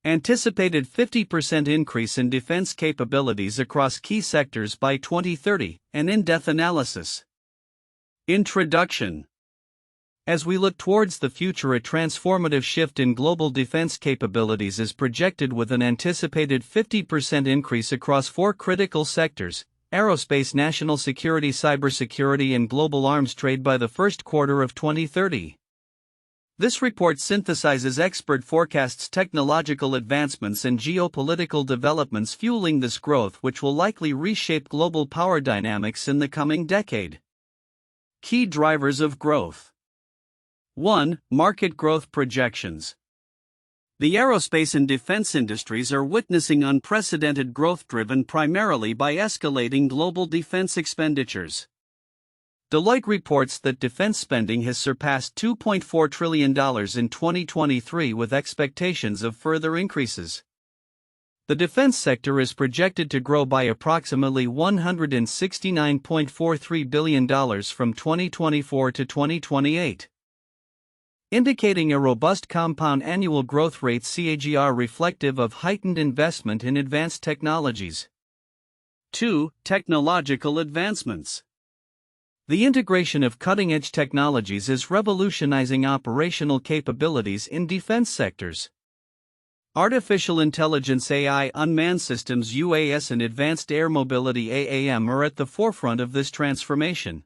Anticipated 50% increase in defense capabilities across key sectors by 2030, an in-depth analysis. Introduction. As we look towards the future, a transformative shift in global defense capabilities is projected with an anticipated 50% increase across four critical sectors: aerospace, national security, cybersecurity, and global arms trade by the first quarter of 2030. This report synthesizes expert forecasts, technological advancements, and geopolitical developments fueling this growth, which will likely reshape global power dynamics in the coming decade. Key drivers of growth. 1. Market growth projections. The aerospace and defense industries are witnessing unprecedented growth driven primarily by escalating global defense expenditures. Deloitte reports that defense spending has surpassed $2.4 trillion in 2023 with expectations of further increases. The defense sector is projected to grow by approximately $169.43 billion from 2024 to 2028. Indicating a robust compound annual growth rate (CAGR) reflective of heightened investment in advanced technologies. 2. Technological advancements. The integration of cutting-edge technologies is revolutionizing operational capabilities in defense sectors. Artificial intelligence (AI), unmanned systems (UAS), and advanced air mobility (AAM) are at the forefront of this transformation.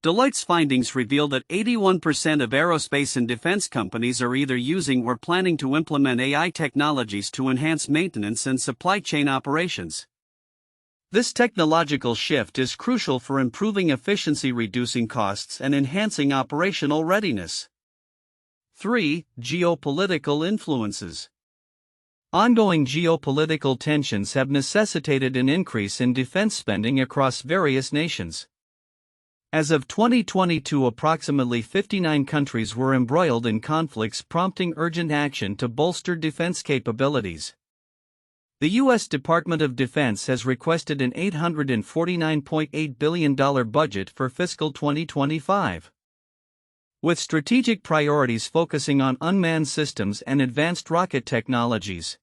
Deloitte's findings reveal that 81% of aerospace and defense companies are either using or planning to implement AI technologies to enhance maintenance and supply chain operations. This technological shift is crucial for improving efficiency, reducing costs, and enhancing operational readiness. 3. Geopolitical influences. Ongoing geopolitical tensions have necessitated an increase in defense spending across various nations. As of 2022, approximately 59 countries were embroiled in conflicts, prompting urgent action to bolster defense capabilities. The U.S. Department of Defense has requested an $849.8 billion budget for fiscal 2025. With strategic priorities focusing on unmanned systems and advanced rocket technologies.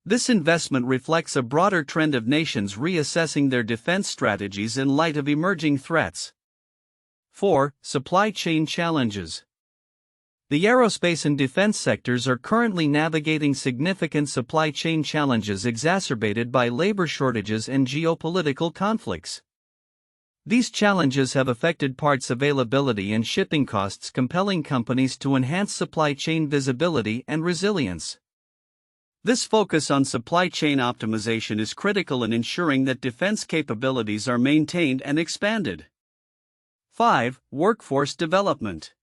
This investment reflects a broader trend of nations reassessing their defense strategies in light of emerging threats. 4. Supply chain challenges. The aerospace and defense sectors are currently navigating significant supply chain challenges exacerbated by labor shortages and geopolitical conflicts. These challenges have affected parts availability and shipping costs, compelling companies to enhance supply chain visibility and resilience. This focus on supply chain optimization is critical in ensuring that defense capabilities are maintained and expanded. 5. Workforce development.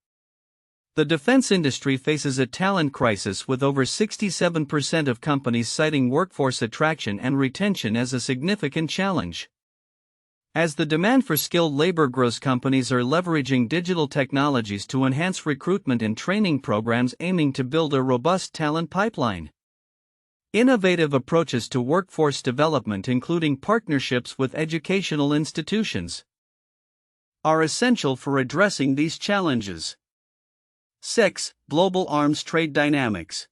The defense industry faces a talent crisis, with over 67% of companies citing workforce attraction and retention as a significant challenge. As the demand for skilled labor grows, companies are leveraging digital technologies to enhance recruitment and training programs aiming to build a robust talent pipeline. Innovative approaches to workforce development, including partnerships with educational institutions, are essential for addressing these challenges. 6. Global arms trade dynamics.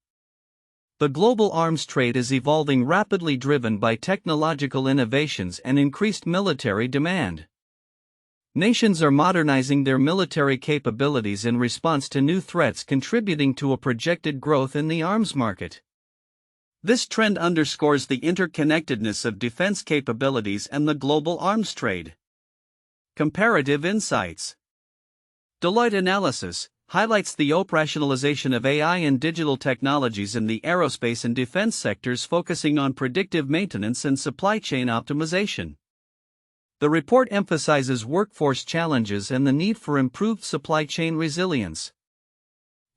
The global arms trade is evolving rapidly, driven by technological innovations and increased military demand. Nations are modernizing their military capabilities in response to new threats, contributing to a projected growth in the arms market. This trend underscores the interconnectedness of defense capabilities and the global arms trade. Comparative insights. Deloitte analysis highlights the operationalization of AI and digital technologies in the aerospace and defense sectors, focusing on predictive maintenance and supply chain optimization. The report emphasizes workforce challenges and the need for improved supply chain resilience.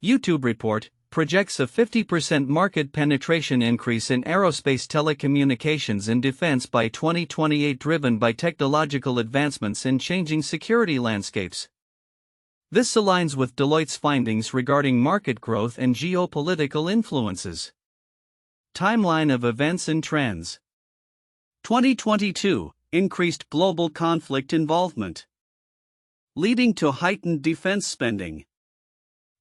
YouTube report projects a 50% market penetration increase in aerospace, telecommunications, and defense by 2028, driven by technological advancements in changing security landscapes. This aligns with Deloitte's findings regarding market growth and geopolitical influences. Timeline of events and trends. 2022, increased global conflict involvement, leading to heightened defense spending.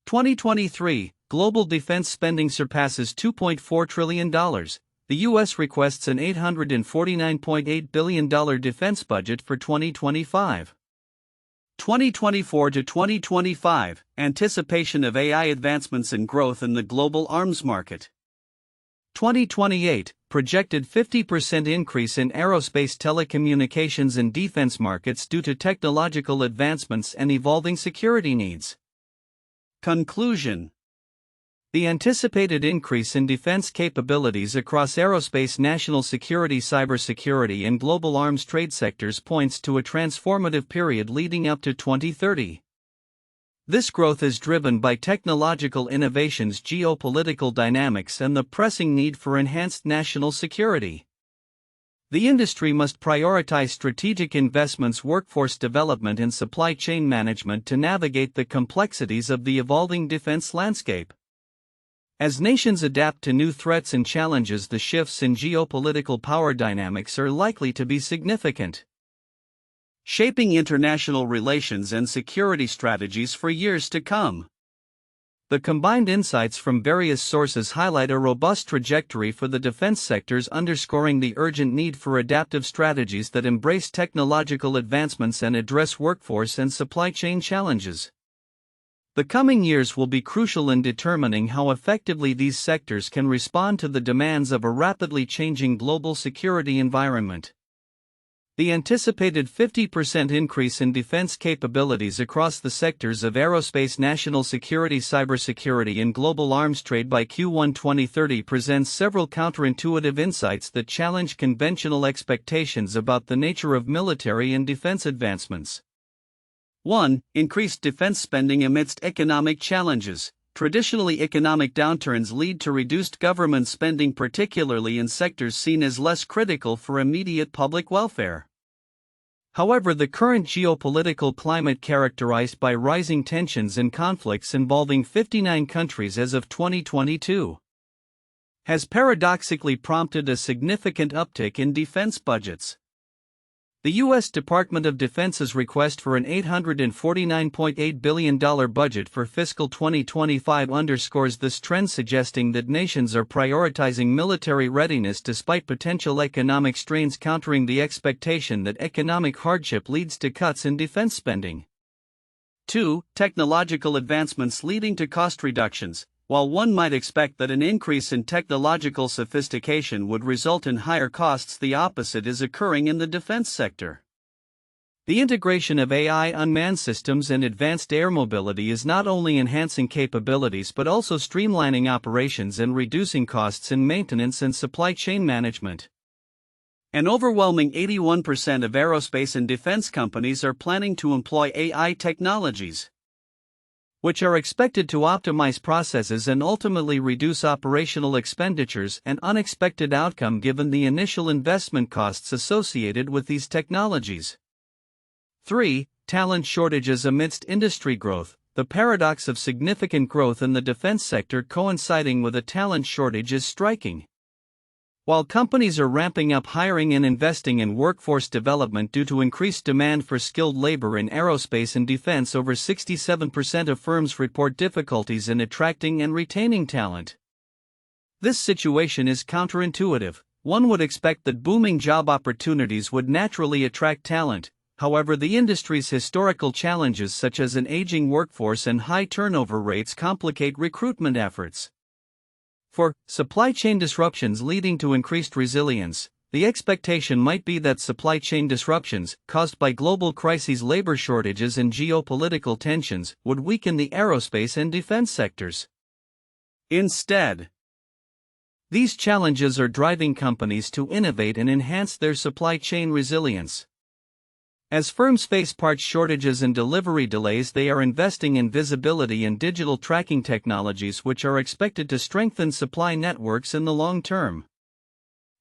2023, global defense spending surpasses $2.4 trillion. The U.S. requests an $849.8 billion defense budget for 2025. 2024 to 2025, anticipation of AI advancements and growth in the global arms market. 2028, projected 50% increase in aerospace, telecommunications and defense markets due to technological advancements and evolving security needs. Conclusion. The anticipated increase in defense capabilities across aerospace, national security, cybersecurity, and global arms trade sectors points to a transformative period leading up to 2030. This growth is driven by technological innovations, geopolitical dynamics, and the pressing need for enhanced national security. The industry must prioritize strategic investments, workforce development, and supply chain management to navigate the complexities of the evolving defense landscape. As nations adapt to new threats and challenges, the shifts in geopolitical power dynamics are likely to be significant, shaping international relations and security strategies for years to come. The combined insights from various sources highlight a robust trajectory for the defense sectors, underscoring the urgent need for adaptive strategies that embrace technological advancements and address workforce and supply chain challenges. The coming years will be crucial in determining how effectively these sectors can respond to the demands of a rapidly changing global security environment. The anticipated 50% increase in defense capabilities across the sectors of aerospace, national security, cybersecurity, and global arms trade by Q1 2030 presents several counterintuitive insights that challenge conventional expectations about the nature of military and defense advancements. 1. Increased defense spending amidst economic challenges. Traditionally, economic downturns lead to reduced government spending, particularly in sectors seen as less critical for immediate public welfare. However, the current geopolitical climate, characterized by rising tensions and conflicts involving 59 countries as of 2022, has paradoxically prompted a significant uptick in defense budgets. The U.S. Department of Defense's request for an $849.8 billion budget for fiscal 2025 underscores this trend, suggesting that nations are prioritizing military readiness despite potential economic strains, countering the expectation that economic hardship leads to cuts in defense spending. 2. Technological advancements leading to cost reductions. While one might expect that an increase in technological sophistication would result in higher costs, the opposite is occurring in the defense sector. The integration of AI, unmanned systems, and advanced air mobility is not only enhancing capabilities but also streamlining operations and reducing costs in maintenance and supply chain management. An overwhelming 81% of aerospace and defense companies are planning to employ AI technologies, which are expected to optimize processes and ultimately reduce operational expenditures, an unexpected outcome given the initial investment costs associated with these technologies. 3. Talent shortages amidst industry growth. The paradox of significant growth in the defense sector coinciding with a talent shortage is striking. While companies are ramping up hiring and investing in workforce development due to increased demand for skilled labor in aerospace and defense, over 67% of firms report difficulties in attracting and retaining talent. This situation is counterintuitive. One would expect that booming job opportunities would naturally attract talent. However, the industry's historical challenges, such as an aging workforce and high turnover rates, complicate recruitment efforts. 4. Supply chain disruptions leading to increased resilience. The expectation might be that supply chain disruptions, caused by global crises, labor shortages, and geopolitical tensions, would weaken the aerospace and defense sectors. Instead, these challenges are driving companies to innovate and enhance their supply chain resilience. As firms face parts shortages and delivery delays, they are investing in visibility and digital tracking technologies, which are expected to strengthen supply networks in the long term.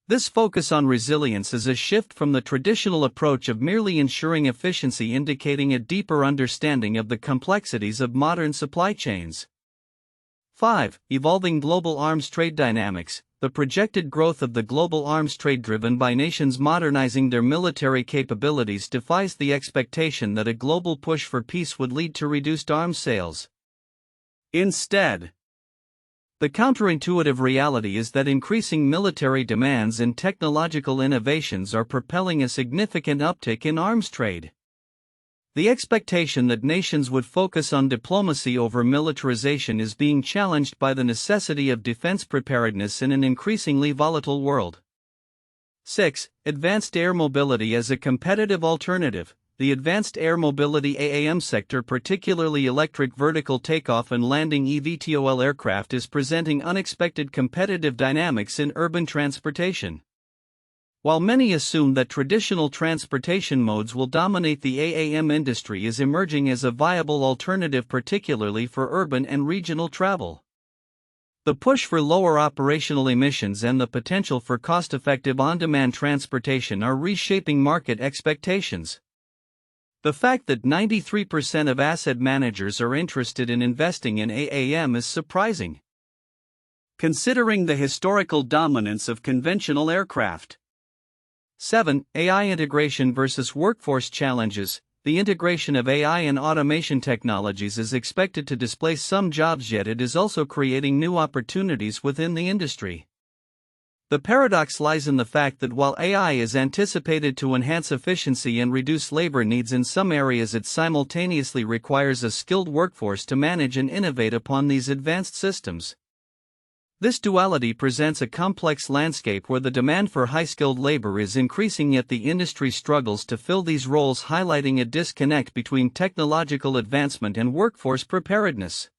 This focus on resilience is a shift from the traditional approach of merely ensuring efficiency, indicating a deeper understanding of the complexities of modern supply chains. 5. Evolving global arms trade dynamics. The projected growth of the global arms trade, driven by nations modernizing their military capabilities, defies the expectation that a global push for peace would lead to reduced arms sales. Instead, The counterintuitive reality is that increasing military demands and technological innovations are propelling a significant uptick in arms trade. The expectation that nations would focus on diplomacy over militarization is being challenged by the necessity of defense preparedness in an increasingly volatile world. 6. Advanced air mobility as a competitive alternative. The advanced air mobility AAM sector, particularly electric vertical takeoff and landing eVTOL aircraft, is presenting unexpected competitive dynamics in urban transportation. While many assume that traditional transportation modes will dominate, the AAM industry is emerging as a viable alternative, particularly for urban and regional travel. The push for lower operational emissions and the potential for cost-effective on-demand transportation are reshaping market expectations. The fact that 93% of asset managers are interested in investing in AAM is surprising, considering the historical dominance of conventional aircraft. 7. AI integration versus workforce challenges. The integration of AI and automation technologies is expected to displace some jobs, yet it is also creating new opportunities within the industry. The paradox lies in the fact that while AI is anticipated to enhance efficiency and reduce labor needs in some areas, it simultaneously requires a skilled workforce to manage and innovate upon these advanced systems. This duality presents a complex landscape where the demand for high-skilled labor is increasing, yet the industry struggles to fill these roles, highlighting a disconnect between technological advancement and workforce preparedness.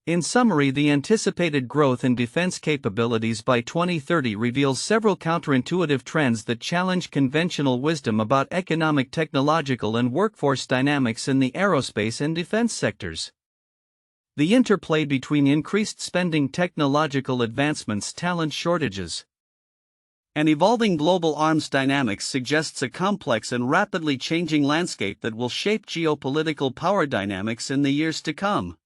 In summary, the anticipated growth in defense capabilities by 2030 reveals several counterintuitive trends that challenge conventional wisdom about economic, technological, and workforce dynamics in the aerospace and defense sectors. The interplay between increased spending, technological advancements, talent shortages, and evolving global arms dynamics suggests a complex and rapidly changing landscape that will shape geopolitical power dynamics in the years to come.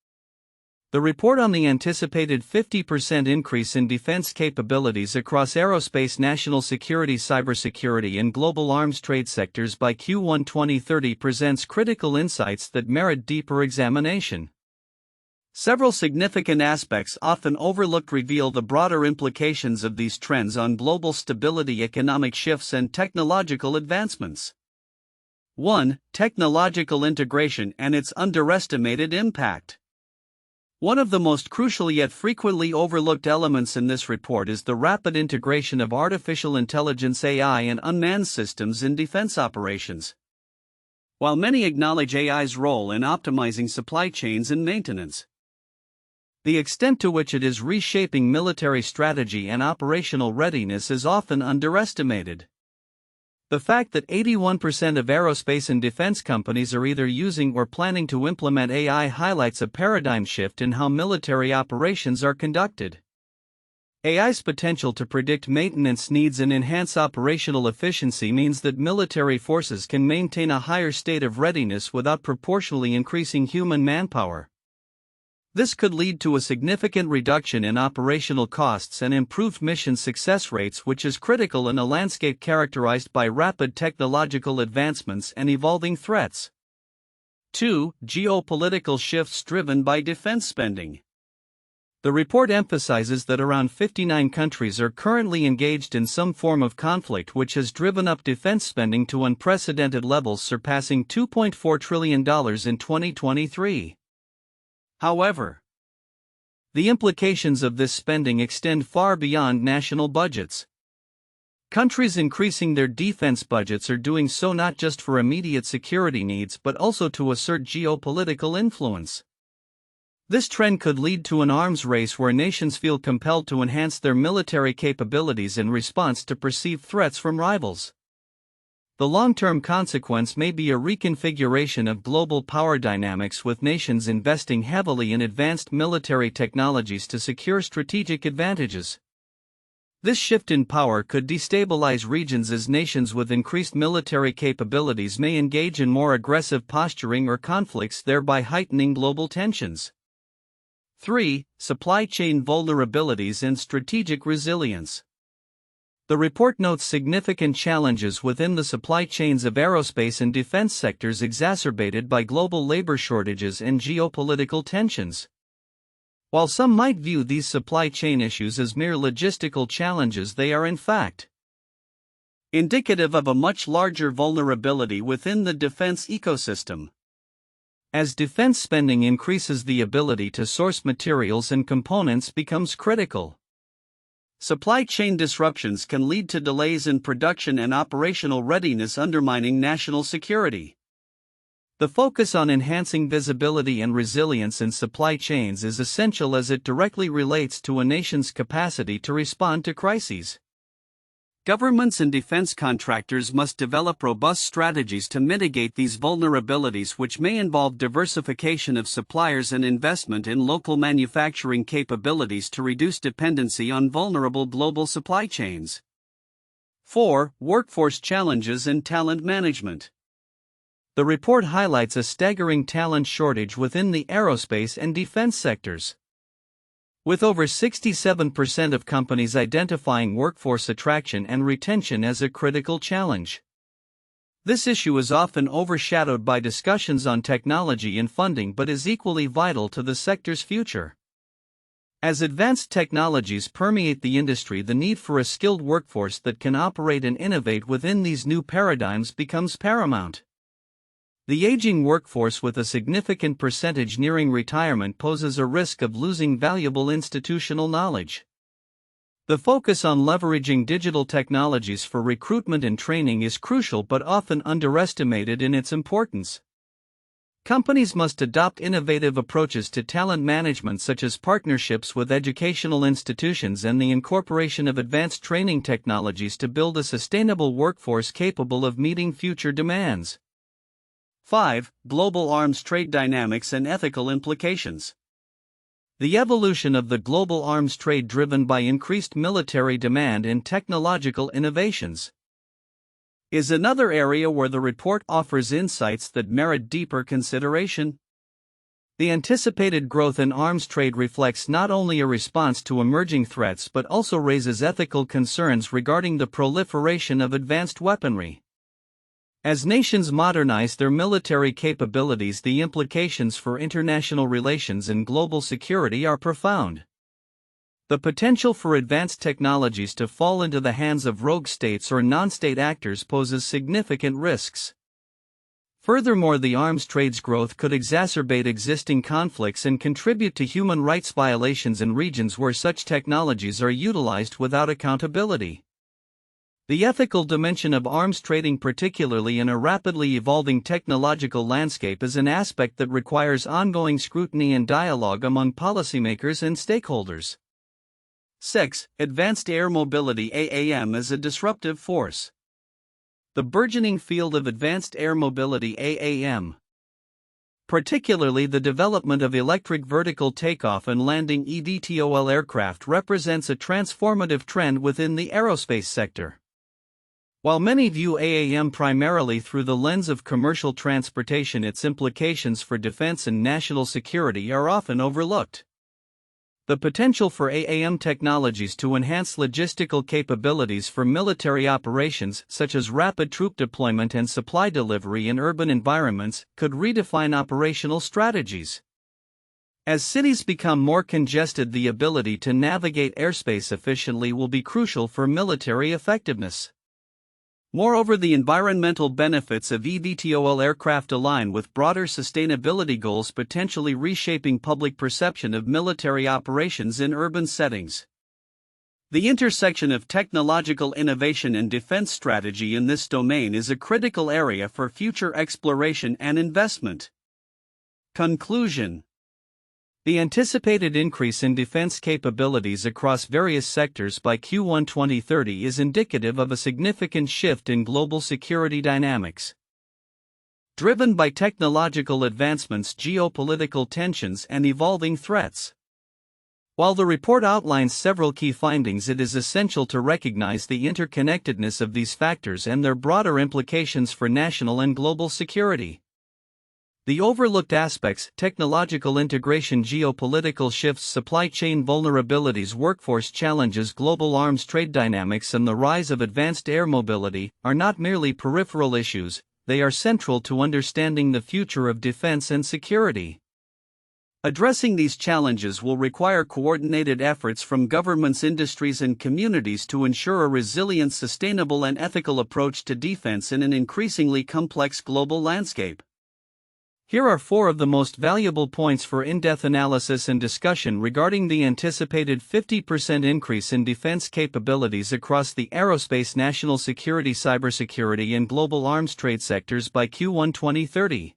The report on the anticipated 50% increase in defense capabilities across aerospace, national security, cybersecurity, and global arms trade sectors by Q1 2030 presents critical insights that merit deeper examination. Several significant aspects often overlooked reveal the broader implications of these trends on global stability, economic shifts, and technological advancements. 1. Technological integration and its underestimated impact. One of the most crucial yet frequently overlooked elements in this report is the rapid integration of artificial intelligence (AI) and unmanned systems in defense operations. While many acknowledge AI's role in optimizing supply chains and maintenance, the extent to which it is reshaping military strategy and operational readiness is often underestimated. The fact that 81% of aerospace and defense companies are either using or planning to implement AI highlights a paradigm shift in how military operations are conducted. AI's potential to predict maintenance needs and enhance operational efficiency means that military forces can maintain a higher state of readiness without proportionally increasing human manpower. This could lead to a significant reduction in operational costs and improved mission success rates, which is critical in a landscape characterized by rapid technological advancements and evolving threats. 2. Geopolitical shifts driven by defense spending. The report emphasizes that around 59 countries are currently engaged in some form of conflict, which has driven up defense spending to unprecedented levels, surpassing $2.4 trillion in 2023. However, the implications of this spending extend far beyond national budgets. Countries increasing their defense budgets are doing so not just for immediate security needs but also to assert geopolitical influence. This trend could lead to an arms race where nations feel compelled to enhance their military capabilities in response to perceived threats from rivals. The long-term consequence may be a reconfiguration of global power dynamics, with nations investing heavily in advanced military technologies to secure strategic advantages. This shift in power could destabilize regions as nations with increased military capabilities may engage in more aggressive posturing or conflicts, thereby heightening global tensions. 3. Supply chain vulnerabilities and strategic resilience. The report notes significant challenges within the supply chains of aerospace and defense sectors, exacerbated by global labor shortages and geopolitical tensions. While some might view these supply chain issues as mere logistical challenges, they are in fact indicative of a much larger vulnerability within the defense ecosystem. As defense spending increases, the ability to source materials and components becomes critical. Supply chain disruptions can lead to delays in production and operational readiness, undermining national security. The focus on enhancing visibility and resilience in supply chains is essential as it directly relates to a nation's capacity to respond to crises. Governments and defense contractors must develop robust strategies to mitigate these vulnerabilities, which may involve diversification of suppliers and investment in local manufacturing capabilities to reduce dependency on vulnerable global supply chains. 4. Workforce challenges and talent management. The report highlights a staggering talent shortage within the aerospace and defense sectors, with over 67% of companies identifying workforce attraction and retention as a critical challenge. This issue is often overshadowed by discussions on technology and funding, but is equally vital to the sector's future. As advanced technologies permeate the industry, the need for a skilled workforce that can operate and innovate within these new paradigms becomes paramount. The aging workforce, with a significant percentage nearing retirement, poses a risk of losing valuable institutional knowledge. The focus on leveraging digital technologies for recruitment and training is crucial but often underestimated in its importance. Companies must adopt innovative approaches to talent management, such as partnerships with educational institutions and the incorporation of advanced training technologies, to build a sustainable workforce capable of meeting future demands. 5. Global arms trade dynamics and ethical implications. The evolution of the global arms trade, driven by increased military demand and technological innovations, is another area where the report offers insights that merit deeper consideration. The anticipated growth in arms trade reflects not only a response to emerging threats but also raises ethical concerns regarding the proliferation of advanced weaponry. As nations modernize their military capabilities, the implications for international relations and global security are profound. The potential for advanced technologies to fall into the hands of rogue states or non-state actors poses significant risks. Furthermore, the arms trade's growth could exacerbate existing conflicts and contribute to human rights violations in regions where such technologies are utilized without accountability. The ethical dimension of arms trading, particularly in a rapidly evolving technological landscape, is an aspect that requires ongoing scrutiny and dialogue among policymakers and stakeholders. 6. Advanced air mobility (AAM) as a disruptive force. The burgeoning field of advanced air mobility (AAM), particularly the development of electric vertical takeoff and landing (eVTOL) aircraft, represents a transformative trend within the aerospace sector. While many view AAM primarily through the lens of commercial transportation, its implications for defense and national security are often overlooked. The potential for AAM technologies to enhance logistical capabilities for military operations, such as rapid troop deployment and supply delivery in urban environments, could redefine operational strategies. As cities become more congested, the ability to navigate airspace efficiently will be crucial for military effectiveness. Moreover, the environmental benefits of eVTOL aircraft align with broader sustainability goals, potentially reshaping public perception of military operations in urban settings. The intersection of technological innovation and defense strategy in this domain is a critical area for future exploration and investment. Conclusion. The anticipated increase in defense capabilities across various sectors by Q1 2030 is indicative of a significant shift in global security dynamics. Driven by technological advancements, geopolitical tensions, and evolving threats. While the report outlines several key findings, it is essential to recognize the interconnectedness of these factors and their broader implications for national and global security. The overlooked aspects: technological integration, geopolitical shifts, supply chain vulnerabilities, workforce challenges, global arms trade dynamics, and the rise of advanced air mobility, are not merely peripheral issues, they are central to understanding the future of defense and security. Addressing these challenges will require coordinated efforts from governments, industries, and communities to ensure a resilient, sustainable, and ethical approach to defense in an increasingly complex global landscape. Here are 4 of the most valuable points for in-depth analysis and discussion regarding the anticipated 50% increase in defense capabilities across the aerospace, national security, cybersecurity, and global arms trade sectors by Q1 2030.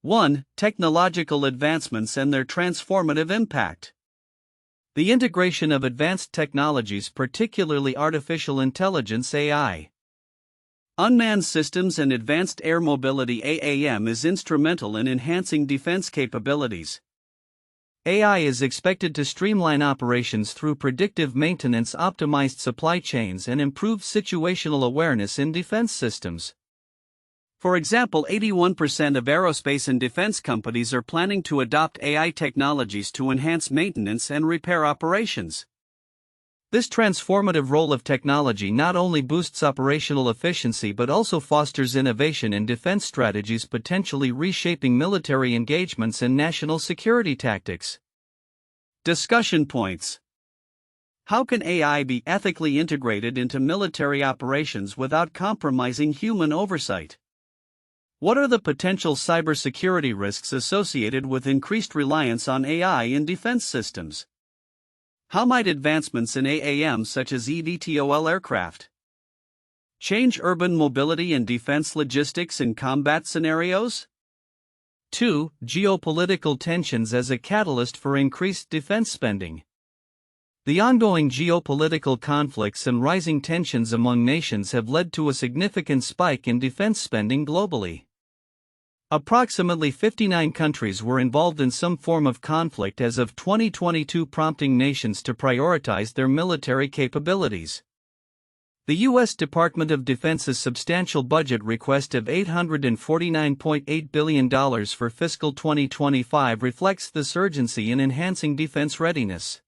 1. Technological advancements and their transformative impact. The integration of advanced technologies, particularly artificial intelligence (AI), unmanned systems, and advanced air mobility (AAM) is instrumental in enhancing defense capabilities. AI is expected to streamline operations through predictive maintenance, optimized supply chains, and improved situational awareness in defense systems. For example, 81% of aerospace and defense companies are planning to adopt AI technologies to enhance maintenance and repair operations. This transformative role of technology not only boosts operational efficiency but also fosters innovation in defense strategies, potentially reshaping military engagements and national security tactics. Discussion points. How can AI be ethically integrated into military operations without compromising human oversight? What are the potential cybersecurity risks associated with increased reliance on AI in defense systems? How might advancements in AAM such as eVTOL aircraft change urban mobility and defense logistics in combat scenarios? 2. Geopolitical tensions as a catalyst for increased defense spending. The ongoing geopolitical conflicts and rising tensions among nations have led to a significant spike in defense spending globally. Approximately 59 countries were involved in some form of conflict as of 2022, prompting nations to prioritize their military capabilities. The U.S. Department of Defense's substantial budget request of $849.8 billion for fiscal 2025 reflects this urgency in enhancing defense readiness.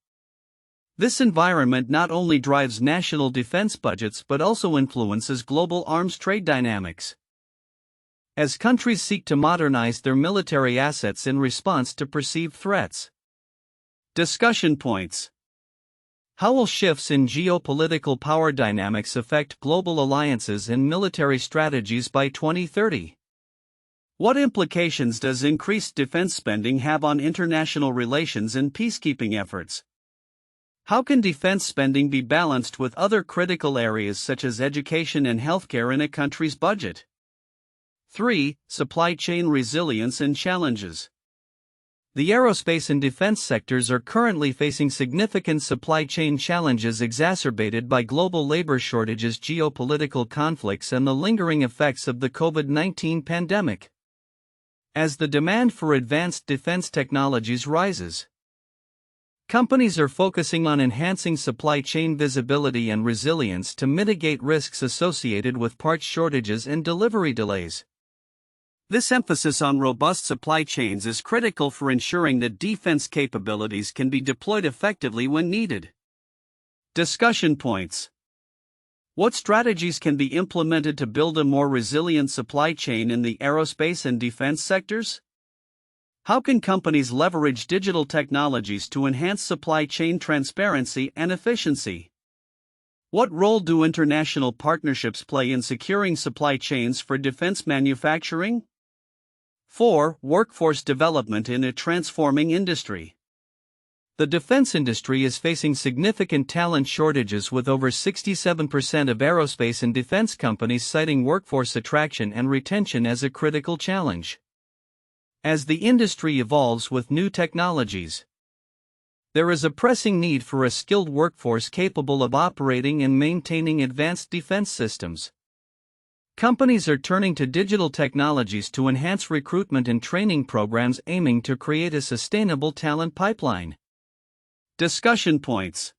This environment not only drives national defense budgets but also influences global arms trade dynamics. As countries seek to modernize their military assets in response to perceived threats. Discussion points. How will shifts in geopolitical power dynamics affect global alliances and military strategies by 2030? What implications does increased defense spending have on international relations and peacekeeping efforts? How can defense spending be balanced with other critical areas such as education and healthcare in a country's budget? 3. Supply chain resilience and challenges. The aerospace and defense sectors are currently facing significant supply chain challenges exacerbated by global labor shortages, geopolitical conflicts, and the lingering effects of the COVID-19 pandemic. As the demand for advanced defense technologies rises, companies are focusing on enhancing supply chain visibility and resilience to mitigate risks associated with parts shortages and delivery delays. This emphasis on robust supply chains is critical for ensuring that defense capabilities can be deployed effectively when needed. Discussion points. What strategies can be implemented to build a more resilient supply chain in the aerospace and defense sectors? How can companies leverage digital technologies to enhance supply chain transparency and efficiency? What role do international partnerships play in securing supply chains for defense manufacturing? 4. Workforce development in a transforming industry. The defense industry is facing significant talent shortages, with over 67% of aerospace and defense companies citing workforce attraction and retention as a critical challenge. As the industry evolves with new technologies, there is a pressing need for a skilled workforce capable of operating and maintaining advanced defense systems. Companies are turning to digital technologies to enhance recruitment and training programs, aiming to create a sustainable talent pipeline. Discussion points.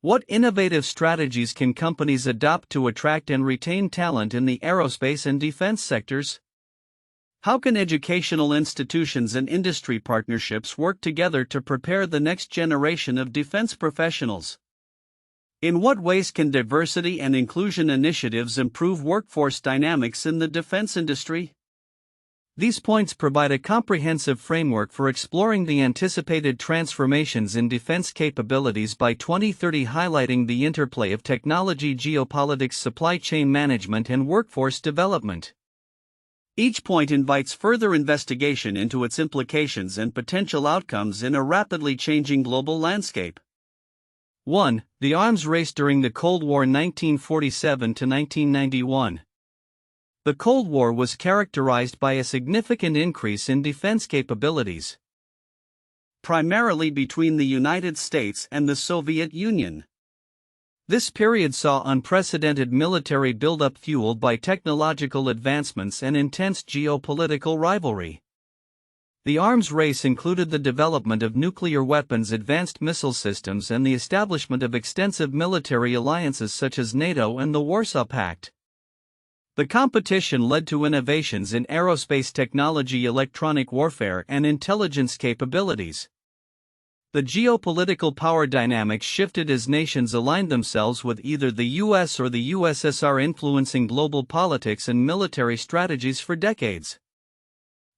What innovative strategies can companies adopt to attract and retain talent in the aerospace and defense sectors? How can educational institutions and industry partnerships work together to prepare the next generation of defense professionals? In what ways can diversity and inclusion initiatives improve workforce dynamics in the defense industry? These points provide a comprehensive framework for exploring the anticipated transformations in defense capabilities by 2030, highlighting the interplay of technology, geopolitics, supply chain management, and workforce development. Each point invites further investigation into its implications and potential outcomes in a rapidly changing global landscape. 1. The arms race during the Cold War 1947 to 1991. The Cold War was characterized by a significant increase in defense capabilities, primarily between the United States and the Soviet Union. This period saw unprecedented military buildup fueled by technological advancements and intense geopolitical rivalry. The arms race included the development of nuclear weapons, advanced missile systems, and the establishment of extensive military alliances such as NATO and the Warsaw Pact. The competition led to innovations in aerospace technology, electronic warfare, and intelligence capabilities. The geopolitical power dynamics shifted as nations aligned themselves with either the US or the USSR, influencing global politics and military strategies for decades.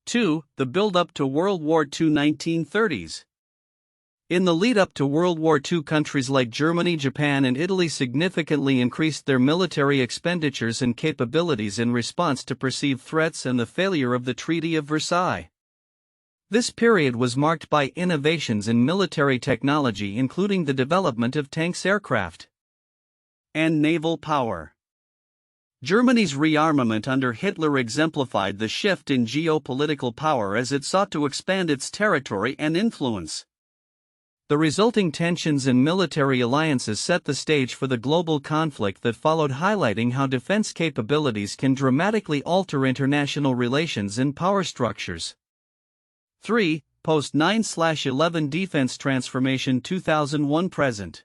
2. The build-up to World War II 1930s. In the lead-up to World War II, countries like Germany, Japan, and Italy significantly increased their military expenditures and capabilities in response to perceived threats and the failure of the Treaty of Versailles. This period was marked by innovations in military technology, including the development of tanks, aircraft, and naval power. Germany's rearmament under Hitler exemplified the shift in geopolitical power as it sought to expand its territory and influence. The resulting tensions and military alliances set the stage for the global conflict that followed, highlighting how defense capabilities can dramatically alter international relations and power structures. 3. Post-9/11 defense transformation 2001-present.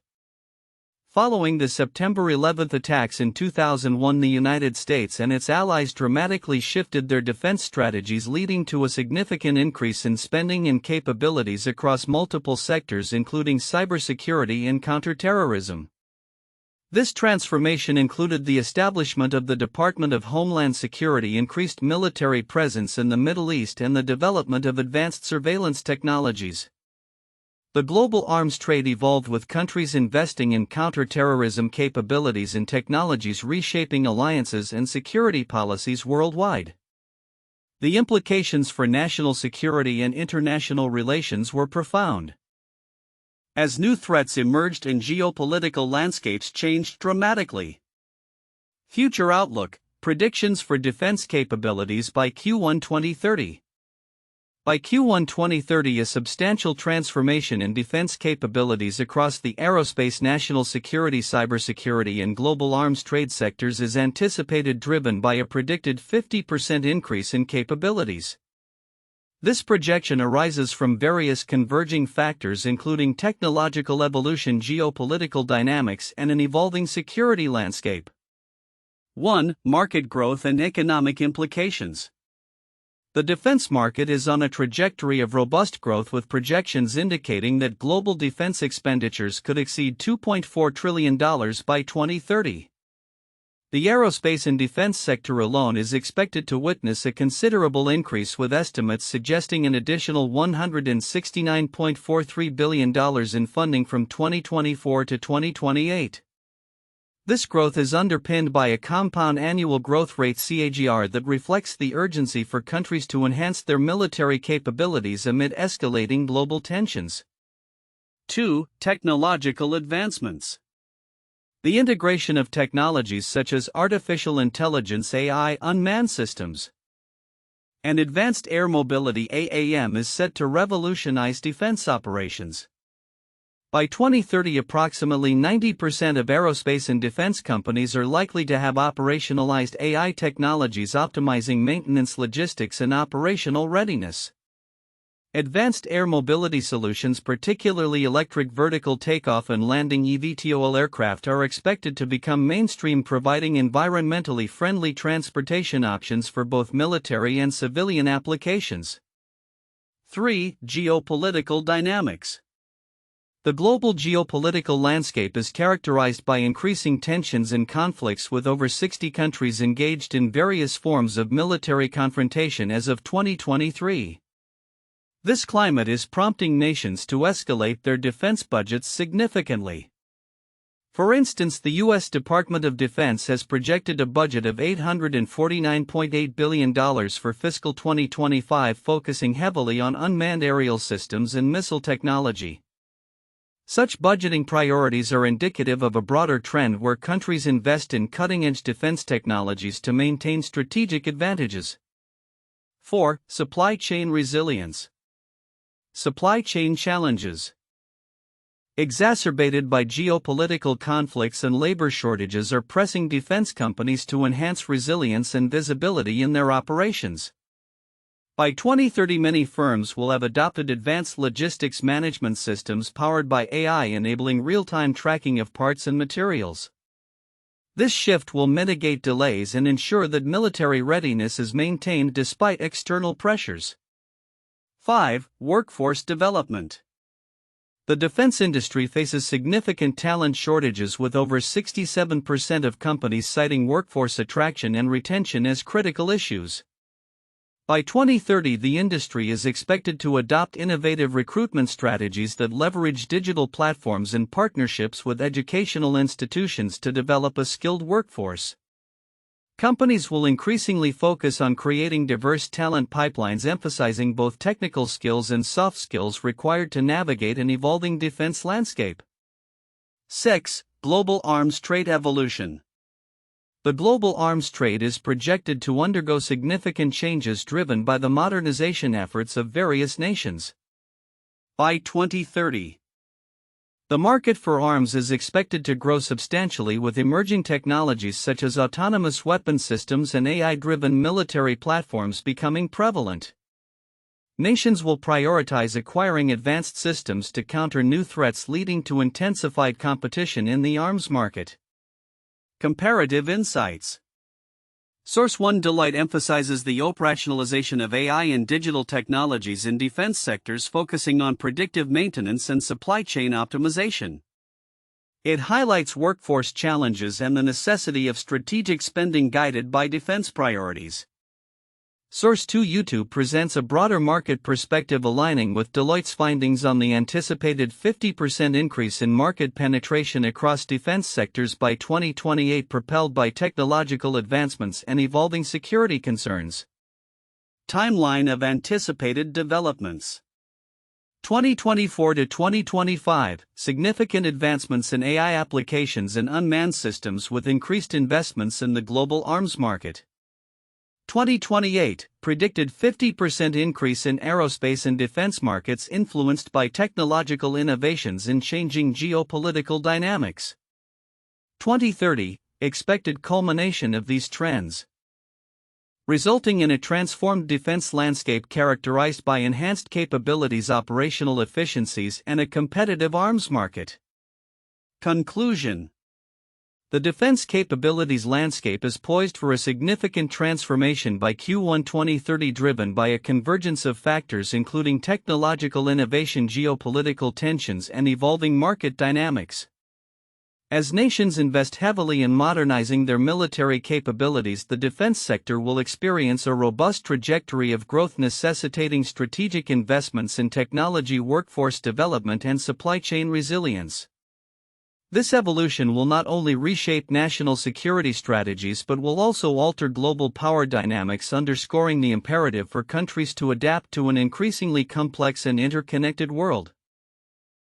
Following the September 11 attacks in 2001, the United States and its allies dramatically shifted their defense strategies, leading to a significant increase in spending and capabilities across multiple sectors, including cybersecurity and counterterrorism. This transformation included the establishment of the Department of Homeland Security, increased military presence in the Middle East, and the development of advanced surveillance technologies. The global arms trade evolved, with countries investing in counterterrorism capabilities and technologies, reshaping alliances and security policies worldwide. The implications for national security and international relations were profound, as new threats emerged and geopolitical landscapes changed dramatically. Future outlook: predictions for defense capabilities by Q1 2030. By Q1 2030, a substantial transformation in defense capabilities across the aerospace, national security, cybersecurity, and global arms trade sectors is anticipated, driven by a predicted 50% increase in capabilities. This projection arises from various converging factors, including technological evolution, geopolitical dynamics, and an evolving security landscape. 1. Market growth and economic implications. The defense market is on a trajectory of robust growth, with projections indicating that global defense expenditures could exceed $2.4 trillion by 2030. The aerospace and defense sector alone is expected to witness a considerable increase, with estimates suggesting an additional $169.43 billion in funding from 2024 to 2028. This growth is underpinned by a compound annual growth rate (CAGR) that reflects the urgency for countries to enhance their military capabilities amid escalating global tensions. 2. Technological advancements. The integration of technologies such as artificial intelligence (AI), unmanned systems, and advanced air mobility (AAM) is set to revolutionize defense operations. By 2030, approximately 90% of aerospace and defense companies are likely to have operationalized AI technologies, optimizing maintenance, logistics, and operational readiness. Advanced air mobility solutions, particularly electric vertical takeoff and landing (eVTOL) aircraft, are expected to become mainstream, providing environmentally friendly transportation options for both military and civilian applications. 3. Geopolitical dynamics. The global geopolitical landscape is characterized by increasing tensions and conflicts, with over 60 countries engaged in various forms of military confrontation as of 2023. This climate is prompting nations to escalate their defense budgets significantly. For instance, the U.S. Department of Defense has projected a budget of $849.8 billion for fiscal 2025, focusing heavily on unmanned aerial systems and missile technology. Such budgeting priorities are indicative of a broader trend where countries invest in cutting-edge defense technologies to maintain strategic advantages. 4. Supply chain resilience. Supply chain challenges. Exacerbated by geopolitical conflicts and labor shortages, are pressing defense companies to enhance resilience and visibility in their operations. By 2030, many firms will have adopted advanced logistics management systems powered by AI, enabling real-time tracking of parts and materials. This shift will mitigate delays and ensure that military readiness is maintained despite external pressures. 5. Workforce development. The defense industry faces significant talent shortages, with over 67% of companies citing workforce attraction and retention as critical issues. By 2030, the industry is expected to adopt innovative recruitment strategies that leverage digital platforms and partnerships with educational institutions to develop a skilled workforce. Companies will increasingly focus on creating diverse talent pipelines, emphasizing both technical skills and soft skills required to navigate an evolving defense landscape. 6. Global arms trade evolution. The global arms trade is projected to undergo significant changes driven by the modernization efforts of various nations. By 2030, the market for arms is expected to grow substantially, with emerging technologies such as autonomous weapon systems and AI-driven military platforms becoming prevalent. Nations will prioritize acquiring advanced systems to counter new threats, leading to intensified competition in the arms market. Comparative insights. Source 1 Deloitte emphasizes the operationalization of AI and digital technologies in defense sectors, focusing on predictive maintenance and supply chain optimization. It highlights workforce challenges and the necessity of strategic spending guided by defense priorities. Source 2 YouTube presents a broader market perspective, aligning with Deloitte's findings on the anticipated 50% increase in market penetration across defense sectors by 2028, propelled by technological advancements and evolving security concerns. Timeline of anticipated developments. 2024 to 2025, significant advancements in AI applications and unmanned systems, with increased investments in the global arms market. 2028, predicted 50% increase in aerospace and defense markets, influenced by technological innovations in changing geopolitical dynamics. 2030, expected culmination of these trends, resulting in a transformed defense landscape characterized by enhanced capabilities, operational efficiencies, and a competitive arms market. Conclusion. The defense capabilities landscape is poised for a significant transformation by Q1 2030, driven by a convergence of factors including technological innovation, geopolitical tensions, and evolving market dynamics. As nations invest heavily in modernizing their military capabilities, the defense sector will experience a robust trajectory of growth, necessitating strategic investments in technology, workforce development, and supply chain resilience. This evolution will not only reshape national security strategies but will also alter global power dynamics, underscoring the imperative for countries to adapt to an increasingly complex and interconnected world.